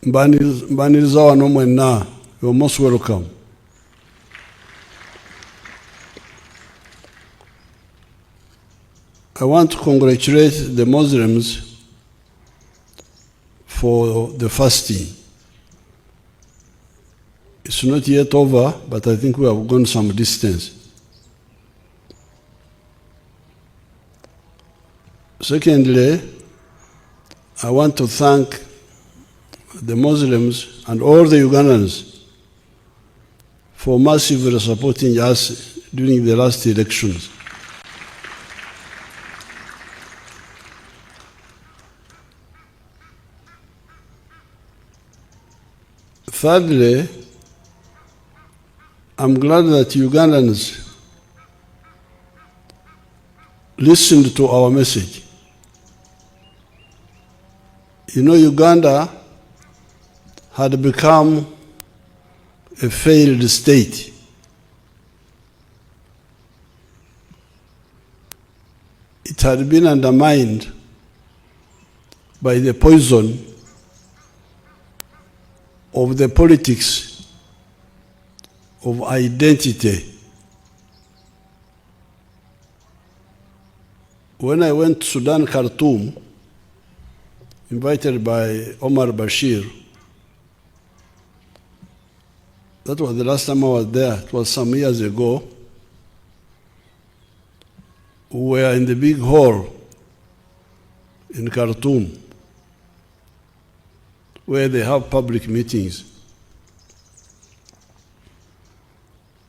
Mbaniriza wano mwenna, you're most welcome. I want to congratulate the Muslims for the fasting. It's not yet over, but I think we have gone some distance. Secondly, I want to thank the Muslims and all the Ugandans for massively supporting us during the last elections. Thirdly, I'm glad that Ugandans listened to our message. You know, Uganda had become a failed state. It had been undermined by the poison of the politics of identity. When I went to Sudan, Khartoum, invited by Omar Bashir, that was the last time I was there. It was some years ago. We were in the big hall in Khartoum, where they have public meetings.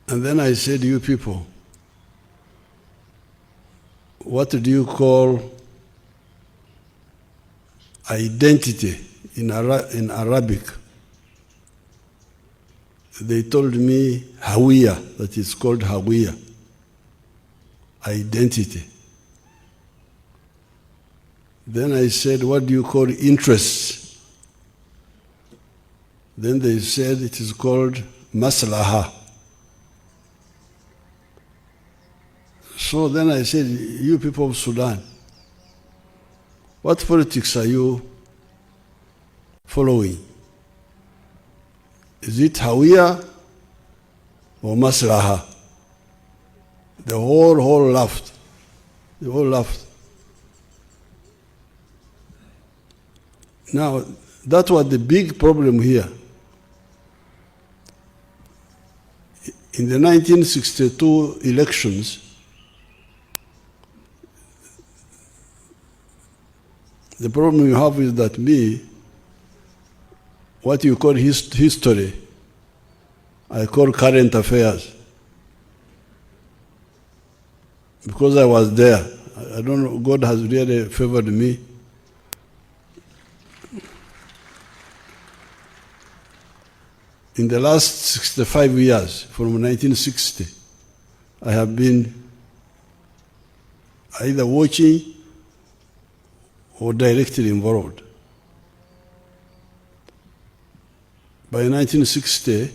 And then I said, you people, what do you call identity in Arabic? They told me Hawiya, that is called Hawiya, identity. Then I said, what do you call interests? Then they said it is called Maslaha. So then I said, you people of Sudan, what politics are you following? Is it Hawiya or Maslaha? The whole laughed. They all laughed. Now, that was the big problem here. In the 1962 elections, the problem you have is that what you call history, I call current affairs. Because I was there, I don't know, God has really favored me. In the last 65 years, from 1960, I have been either watching or directly involved. By 1960,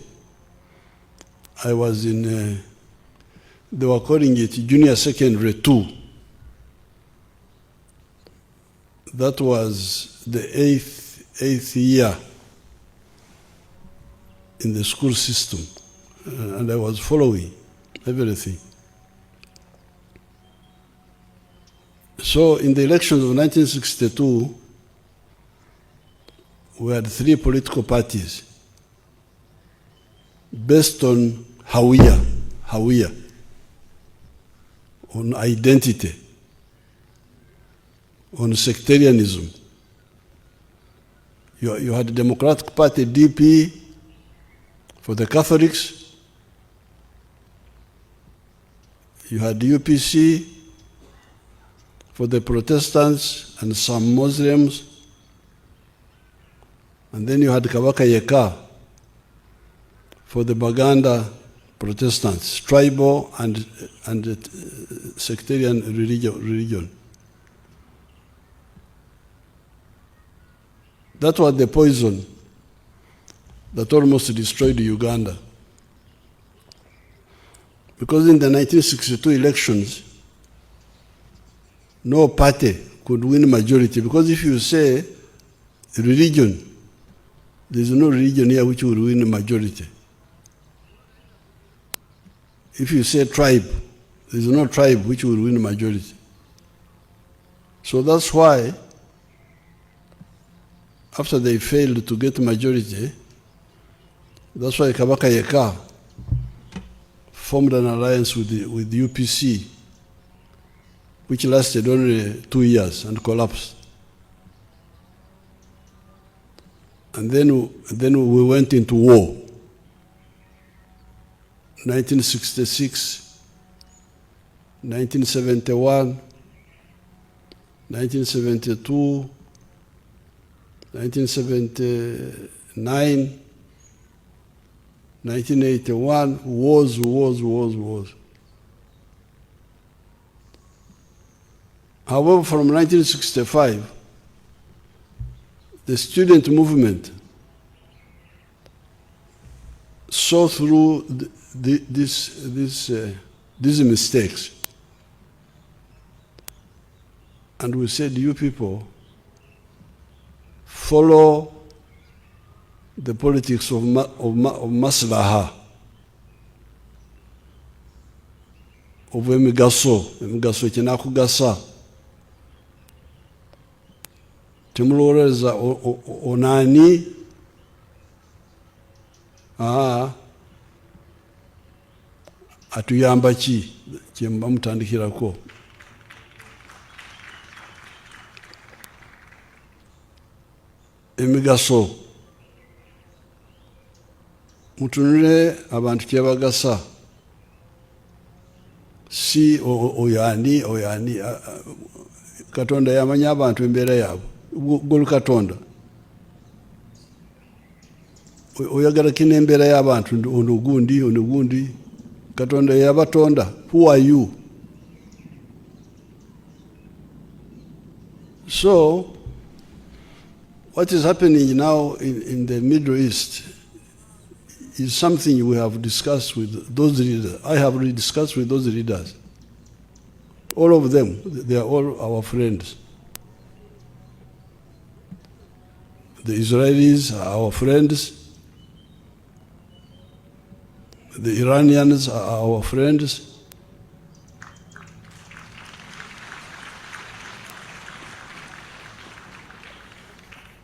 I was in, they were calling it Junior Secondary 2. That was the eighth year in the school system, and I was following everything. So in the elections of 1962, we had 3 political parties based on Hawiya, on identity, on sectarianism. You had the Democratic Party, DP, for the Catholics. You had the UPC for the Protestants and some Muslims. And then you had Kabaka Yeka for the Baganda Protestants, tribal and sectarian religion. That was the poison that almost destroyed Uganda. Because in the 1962 elections, no party could win majority. Because if you say religion There's no religion here which will win a majority. If you say tribe, there's no tribe which will win a majority. So that's why, after they failed to get a majority, that's why Kabaka Yeka formed an alliance with UPC, which lasted only 2 years and collapsed. And then we went into war. 1966, 1971, 1972, 1979, 1981, wars. However, from 1965, the student movement saw through these mistakes. And we said, you people, follow the politics of maslaha, of emigaso kinakugasa. Temulowoleza onani atuyamba ki kyemba mutandikirako. Emigaso mutunule abantu kyebagasa, si oyani Katonda yamanya abantu embeera yaabwe. Golu Katonda oyagala kina embeera y'abantu ono gundi Katonda yabatonda. Who are you? So what is happening now in the Middle East is something we have discussed with those leaders. I have really discussed with those leaders. All of them, they are all our friends. The Israelis are our friends. The Iranians are our friends.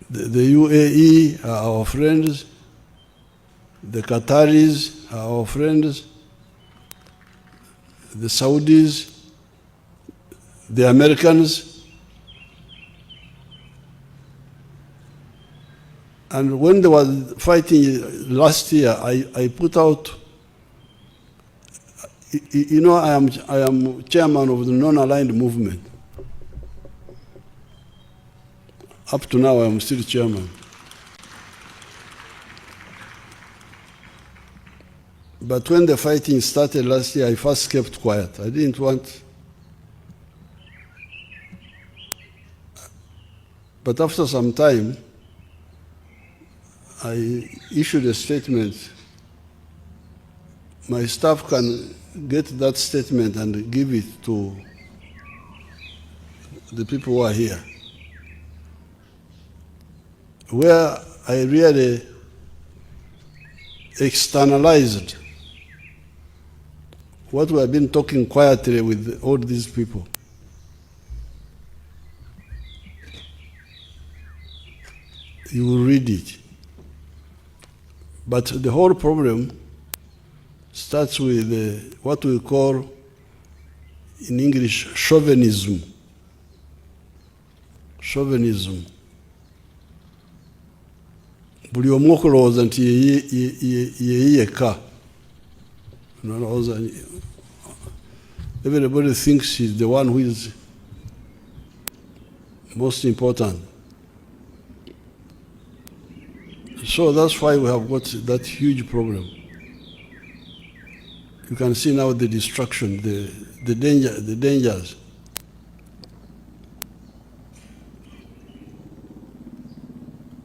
The UAE are our friends. The Qataris are our friends. The Saudis, the Americans. And when they were fighting last year, I put out, you know, I am chairman of the non-aligned movement. Up to now, I am still chairman. But when the fighting started last year, I first kept quiet. I didn't want. But after some time, I issued a statement. My staff can get that statement and give it to the people who are here, where I really externalized what we have been talking quietly with all these people. You will read it. But the whole problem starts with what we call in English chauvinism. Chauvinism. Buli omu okulowooza nti yeyeka. Everybody thinks he's the one who is most important. So that's why we have got that huge problem. You can see now the destruction, the dangers.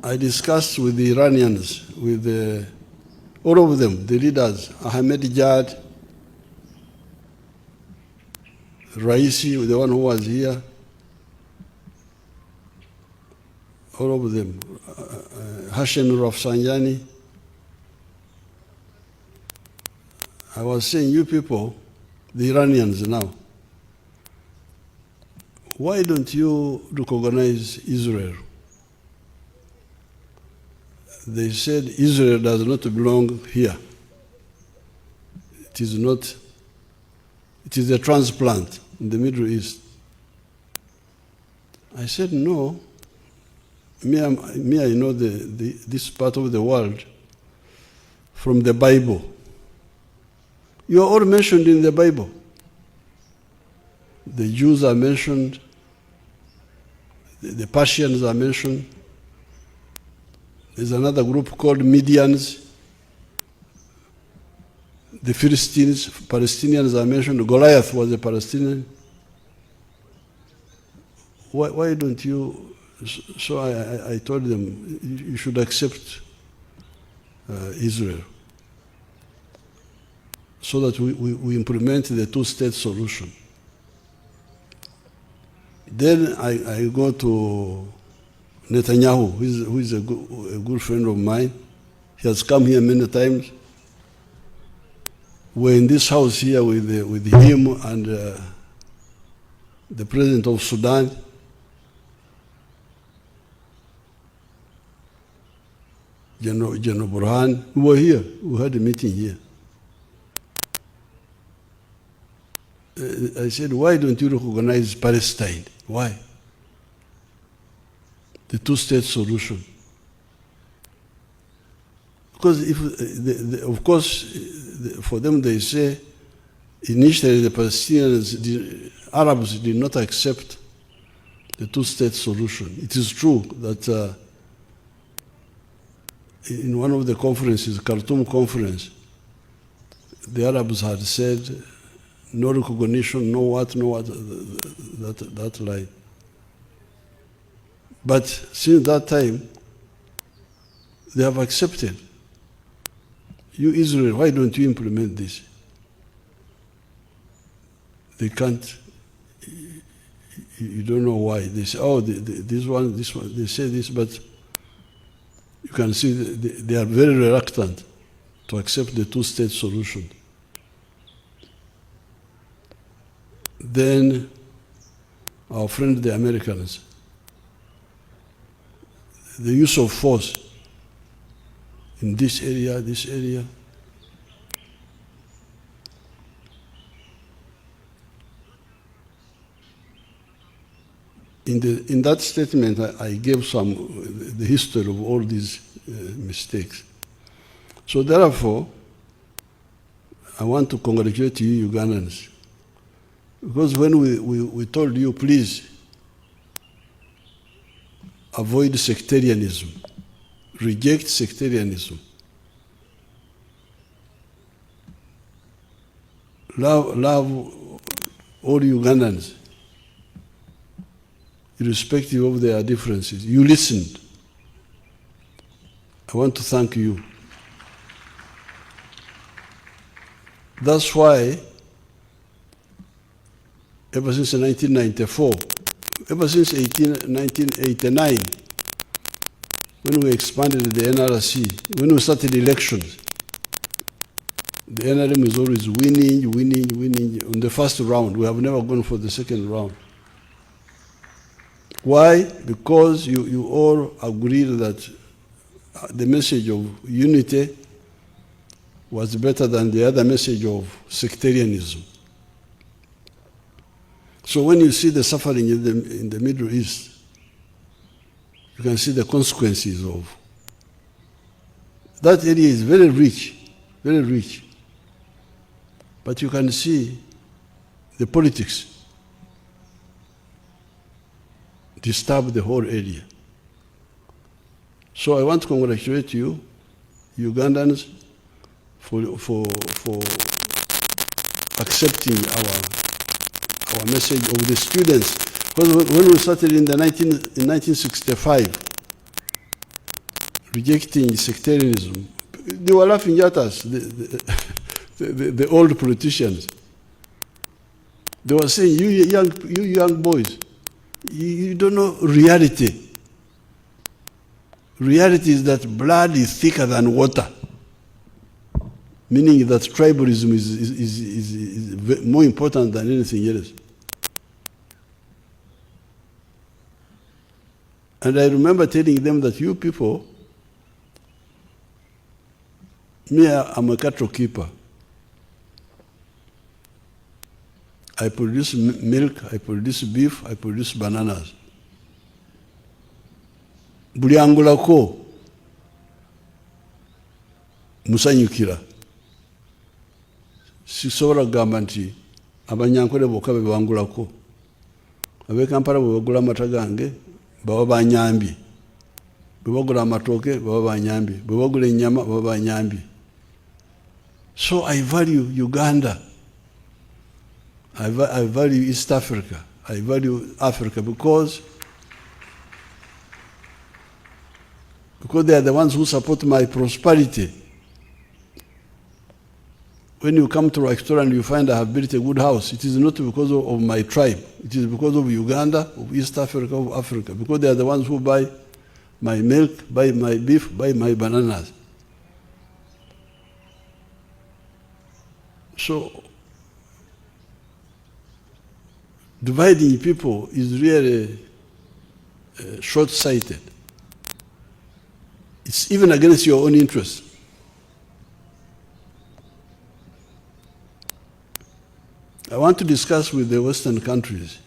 I discussed with the Iranians, with all of them, the leaders, Ahmadinejad, Raisi, the one who was here, all of them, Hashem Rafsanjani. I was saying, you people, the Iranians now, why don't you recognize Israel? They said Israel does not belong here. It is not, it is a transplant in the Middle East. I said, no. Me, I know this part of the world from the Bible. You are all mentioned in the Bible. The Jews are mentioned, the Persians are mentioned. There's another group called Medians. The Philistines, Palestinians are mentioned. Goliath was a Palestinian. Why don't you? So I told them, you should accept Israel so that we implement the two-state solution. Then I go to Netanyahu, who is a good friend of mine. He has come here many times. We're in this house here with him and the president of Sudan. General Burhan. We were here. We had a meeting here. I said, why don't you recognize Palestine? Why? The two-state solution. Because of course, for them they say, initially the Palestinians, the Arabs did not accept the two-state solution. It is true that in one of the conferences, Khartoum conference, the Arabs had said, no recognition, no what, that line. But since that time, they have accepted. You Israel, why don't you implement this? They can't. You don't know why. They say, oh, this one, they say this, but you can see they are very reluctant to accept the two-state solution. Then our friend, the Americans, the use of force in this area. In that statement, I gave the history of all these mistakes. So therefore, I want to congratulate you Ugandans. Because when we told you, please, avoid sectarianism, reject sectarianism, love all Ugandans, irrespective of their differences. You listened. I want to thank you. That's why, ever since 1994, ever since 1989, when we expanded the NRC, when we started elections, the NRM is always winning. On the first round, we have never gone for the second round. Why? Because you all agreed that the message of unity was better than the other message of sectarianism. So when you see the suffering in the Middle East, you can see the consequences of. That area is very rich, very rich. But you can see the politics disturb the whole area. So I want to congratulate you, Ugandans, for accepting our message of the students. Because when we started in 1965, rejecting sectarianism, they were laughing at us, the old politicians. They were saying, you young boys, you don't know reality. reality is that blood is thicker than water, meaning that tribalism is more important than anything else. And I remember telling them that you people, me, I'm a cattle keeper. I produce milk, I produce beef, I produce bananas. Buli angulako musanyukira. Sisobola kugamba nti abanyankole bokka be bangulako. Ab'e Kampala bwe bagula amata gange baba banyambye. Bwe bagula amatooke baba banyambye. Bwe bagula ennyama baba banyambye. So I value Uganda. I value East Africa. I value Africa because they are the ones who support my prosperity. When you come to Iftar and you find I have built a good house, it is not because of my tribe. It is because of Uganda, of East Africa, of Africa. Because they are the ones who buy my milk, buy my beef, buy my bananas. So, dividing people is really short-sighted. It's even against your own interests. I want to discuss with the Western countries.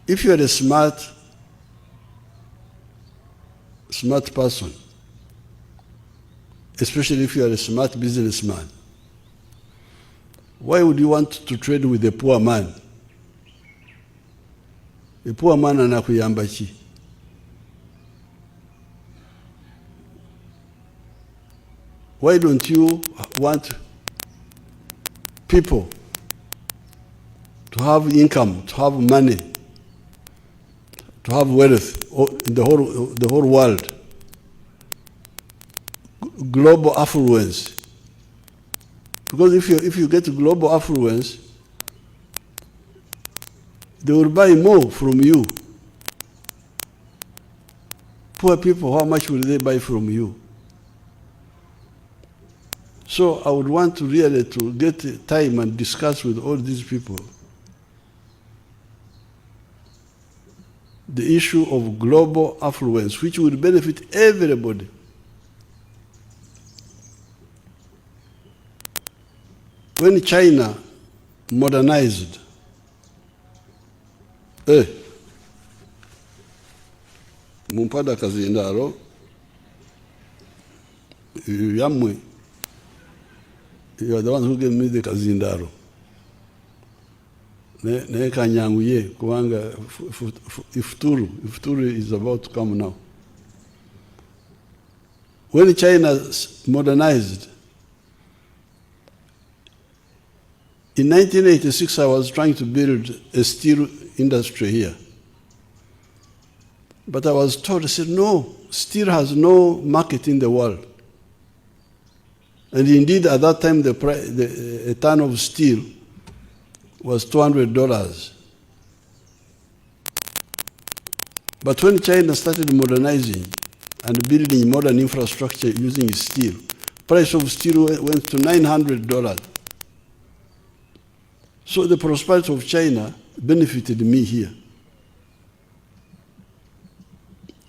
If you are a smart person, especially if you are a smart businessman, why would you want to trade with a poor man? A poor man anakuyamba ki? Why don't you want people to have income, to have money, to have wealth in the whole world? Global affluence. Because if you get global affluence, they will buy more from you. Poor people, how much will they buy from you? So I would want to really to get time and discuss with all these people the issue of global affluence, which will benefit everybody. When China modernized, mumpada kazindaro, yamwe, you are the one who gave me the kazindaro. Ne kanyanguye kubanga Iftar is about to come now. When China modernized, in 1986 I was trying to build a steel industry here. But I was told, I said, no, steel has no market in the world. And indeed, at that time, a ton of steel was $200. But when China started modernizing and building modern infrastructure using steel, price of steel went to $900. So the prosperity of China benefited me here.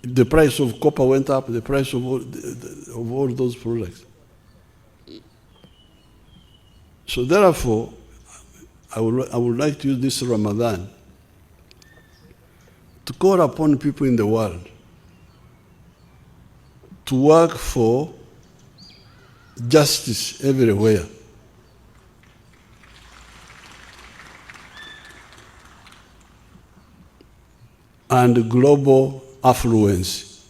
The price of copper went up, the price of all those products. So therefore, I would like to use this Ramadan to call upon people in the world to work for justice everywhere. And global affluence.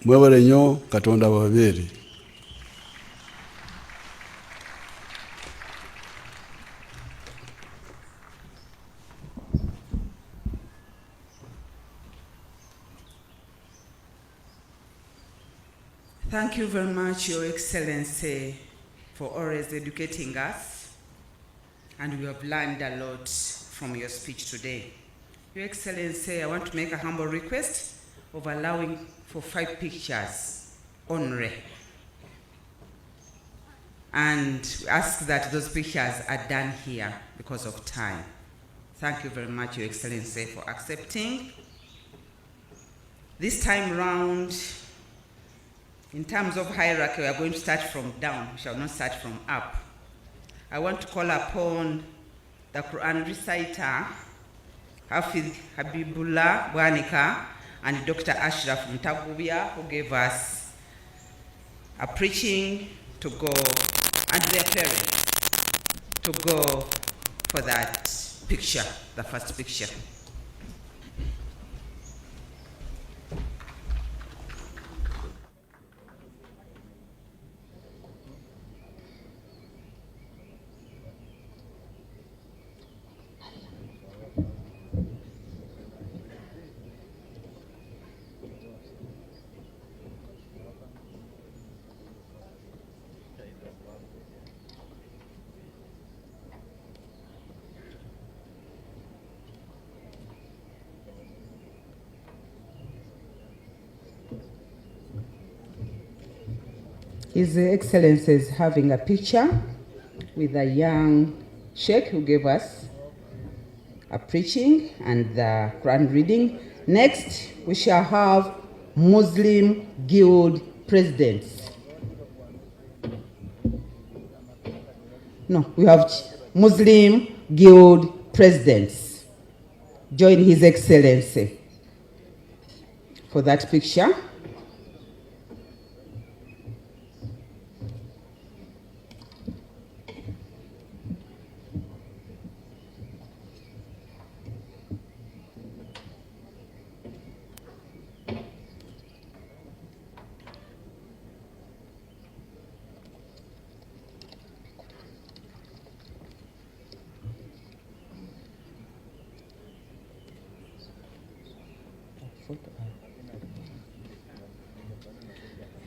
Mwebale nnyo Katonda babeere. Thank you very much, Your Excellency, for always educating us, and we have learned a lot from your speech today. Your Excellency, I want to make a humble request of allowing for 5 pictures only. And we ask that those pictures are done here because of time. Thank you very much, Your Excellency, for accepting. This time round, in terms of hierarchy, we are going to start from down. We shall not start from up. I want to call upon the Quran reciter, Hafiz Habibullah Bwanika, and Dr. Ashraf Mtagubia, who gave us a preaching to go, and their parents to go for that picture, the first picture. His Excellency is having a picture with a young sheikh who gave us a preaching and the Quran reading. Next, we shall have Muslim Guild presidents. No, we have Muslim Guild presidents. Join His Excellency for that picture.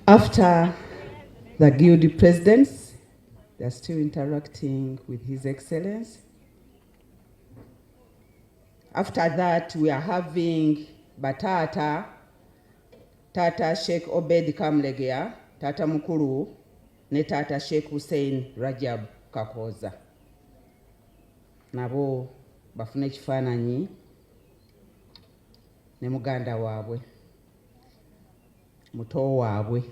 After the guild presidents, they are still interacting with His Excellency. After that, we are having Batata, Tata Sheikh Obed Kamlegea, Tata Mukuru, ne Tata Sheikh Hussein Rajab Kakoza. Nabo bafune ekifaananyi ne muganda waabwe, muto waabwe.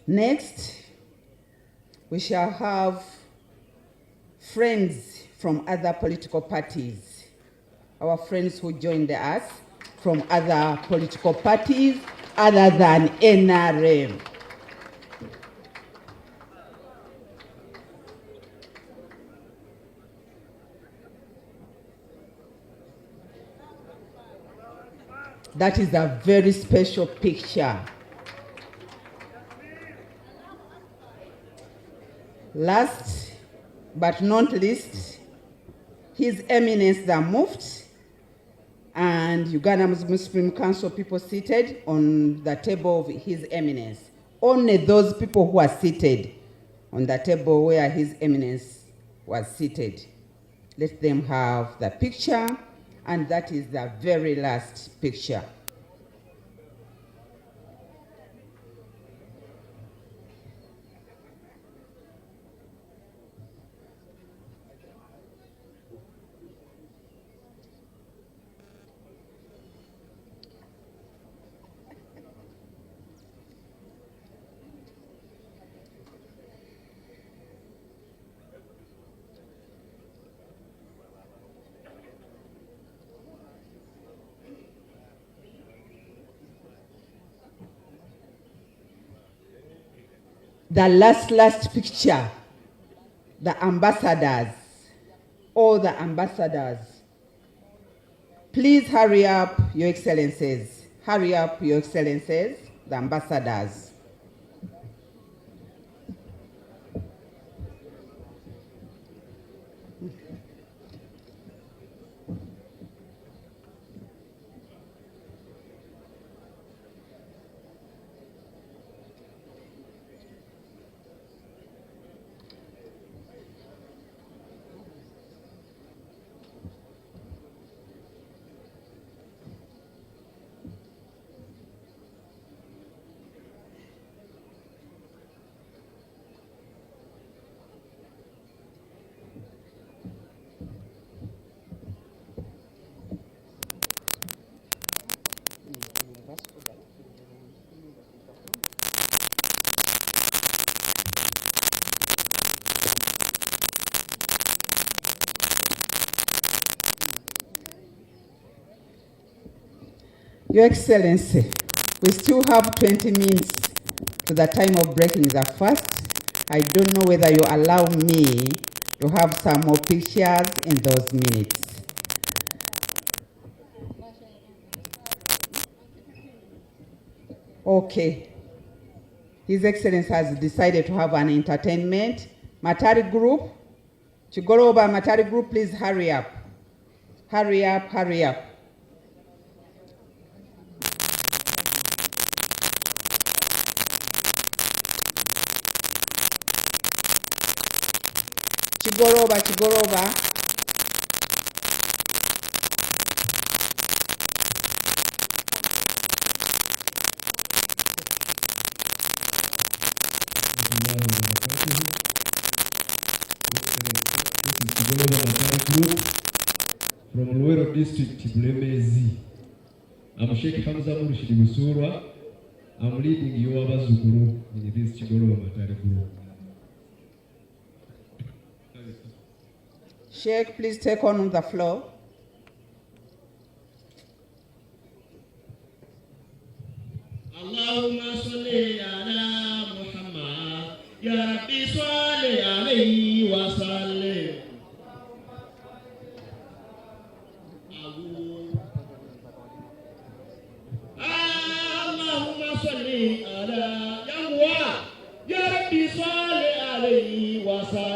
Next, we shall have friends from other political parties. Our friends who joined us from other political parties other than NRM. That is a very special picture. Last but not least, His Eminence the Mufti and Uganda Muslim Supreme Council people seated on the table of His Eminence. Only those people who are seated on the table where His Eminence was seated, let them have the picture, and that is the very last picture. the last picture, the ambassadors, all the ambassadors. Please hurry up, Your Excellencies. Hurry up, Your Excellencies, the ambassadors. Your Excellency, we still have 20 minutes to the time of breaking the fast. I don't know whether you allow me to have some more pictures in those minutes. Okay. His Excellency has decided to have an entertainment. Matari group, Chigoroba Matari group, please hurry up. Hurry up, hurry up. Chigoroba, Chigoroba. From Luero District, Bulemezi. I'm Sheikh Hamza Murshidi Busurwa. I'm leading Yoaba Zukuru in this Chigoro Matari group. Sheikh, please take on the floor. Allahumma salli ala Muhammad, ya Rabbi salli alayhi wa sallim. Allahumma salli ala ya Rabbi salli alayhi wa sallim.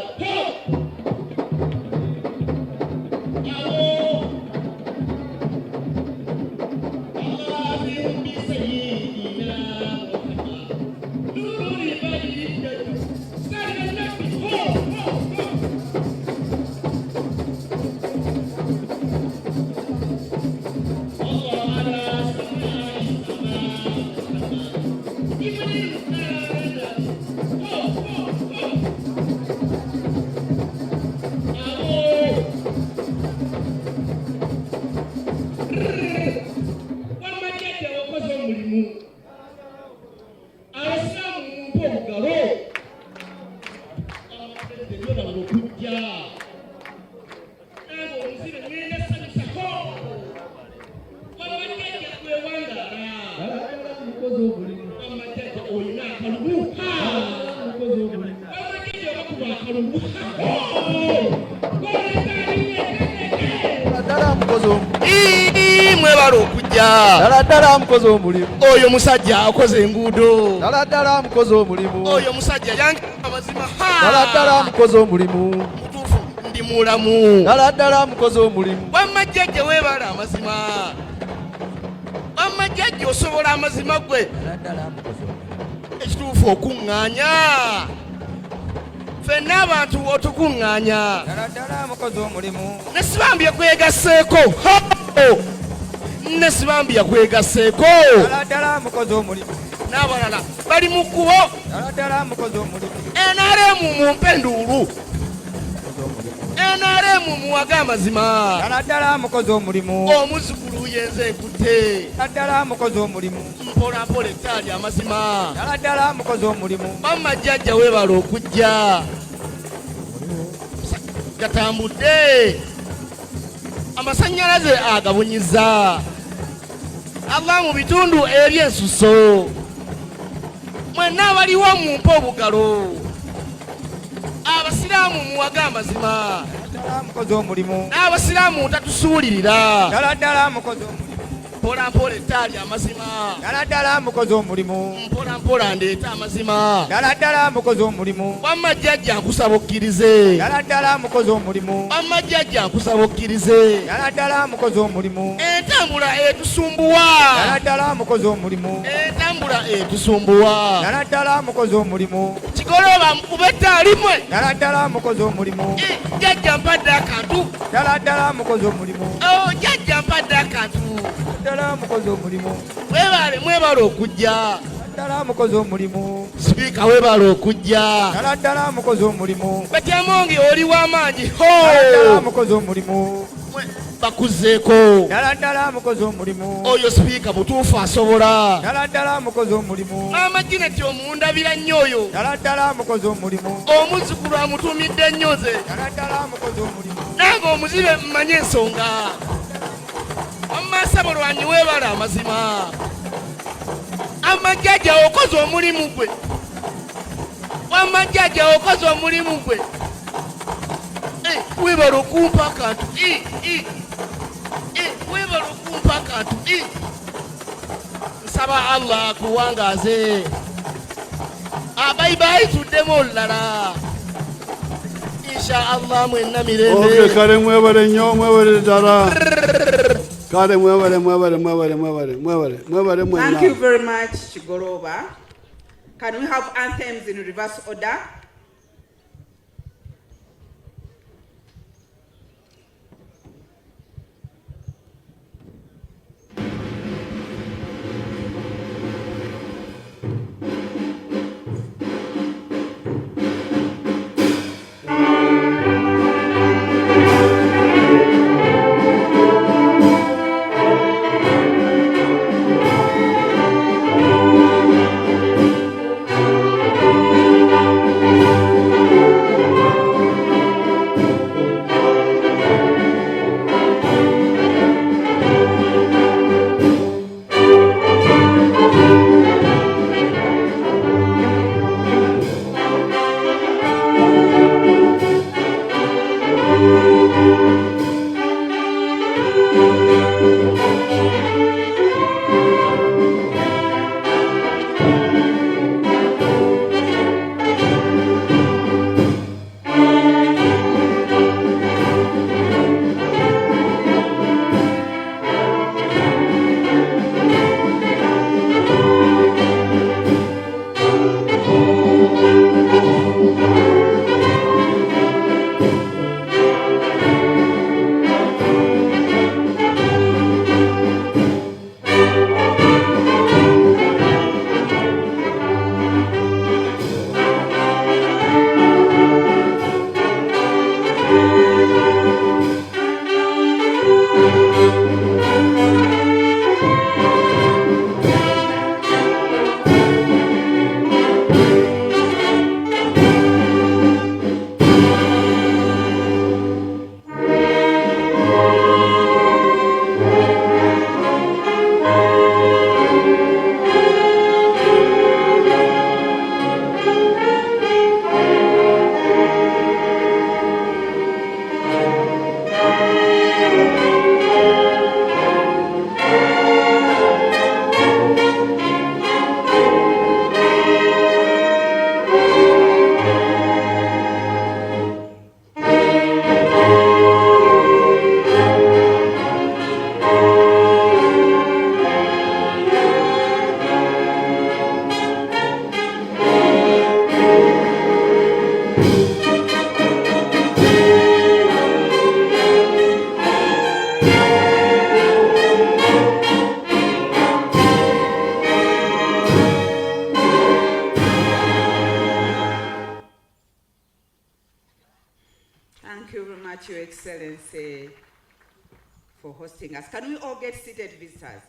Oyo musajja akoze enguudo. Daladala mukozi omulimu. Oyo musajja yange amazima. Daladala mukozi omulimu. Mutuufu ndi mulamu. Daladala mukozi omulimu. Wamajjajja weebala amazima. Wamajjajja osobola amazima gwe. Daladala mukozi omulimu. Ekituufu okuŋŋaanya. Ffenna abantu otukuŋŋaanya. Daladala mukozi omulimu. Ne sibambye kwegasseeko. Ne sibambye kwegasseeko. Daladala mukozi omulimu. N'abalala bali mu kkubo. Daladala mukozi omulimu. NRM mumpe nduulu. NRM muwage amazima. Daladala mukozi omulimu. Omuzukulu yenze nkutte. Daladala mukozi omulimu. Mpola mpola ettaali amazima. Daladala mukozi omulimu. Bamajjajja weebala okujja. Gatambudde. Amasannyalaze agabunyiza. Ava mu bitundu eby'ensuso. mwenna abaliwo mumpe obugalo. Abasiraamu muwaga amazima. ddala mukozi omulimu. N'abasiraamu tatusuulirira. ddala ddala mukozi omulimu. Mpola mpola ettaali amazima. ddala ddala mukozi omulimu. Mpola mpola ndeeta amazima. ddala ddala mukozi omulimu. Wamma jjajja nkusaba okkirize. ddala ddala mukozi omulimu. Wamma jjajja nkusaba okkirize. ddala ddala mukozi omulimu. Entambula etusumbuwa. ddala ddala mukozi omulimu. Entambula etusumbuwa. ddala ddala mukozi omulimu. Kigolooba mukube ettaali mmwe. ddala ddala mukozi omulimu. Jjajja mpadde akantu. ddala ddala mukozi omulimu. Jjajja mpadde akantu. ddala mukozi omulimu. Mwebale okujja. ddala mukozi omulimu. Sipiika weebale okujja. ddala ddala mukozi omulimu. Batyamonge oli w'amaanyi. ddala ddala mukozi omulimu. Bakuzzeeko. ddala ddala mukozi omulimu. Oyo sipiika butuufu asobola. ddala ddala mukozi omulimu. Amagineti omundabira nnyo oyo. ddala ddala mukozi omulimu. Omuzzukulu amutumidde nnyoze. ddala ddala mukozi omulimu. Nange omuzibe mmanye ensonga. Wamma lwanyi weebale amazima. Amajjajja okoze omulimu gwe. Wamma jjajja okoze omulimu gwe. Weebale okumpa akantu. Weebale okumpa akantu. Nsaba Allah akuwangaaze. Abayituddemu olulala. Insha Allah mwenna mirembe. Okay, kale mwebale nnyo, mwebale ddala. Kale mwebale mwenna. Thank you very much, Chigoroba. Can we have anthems in reverse order? Your Excellency, for hosting us. Can we all get seated, visitors?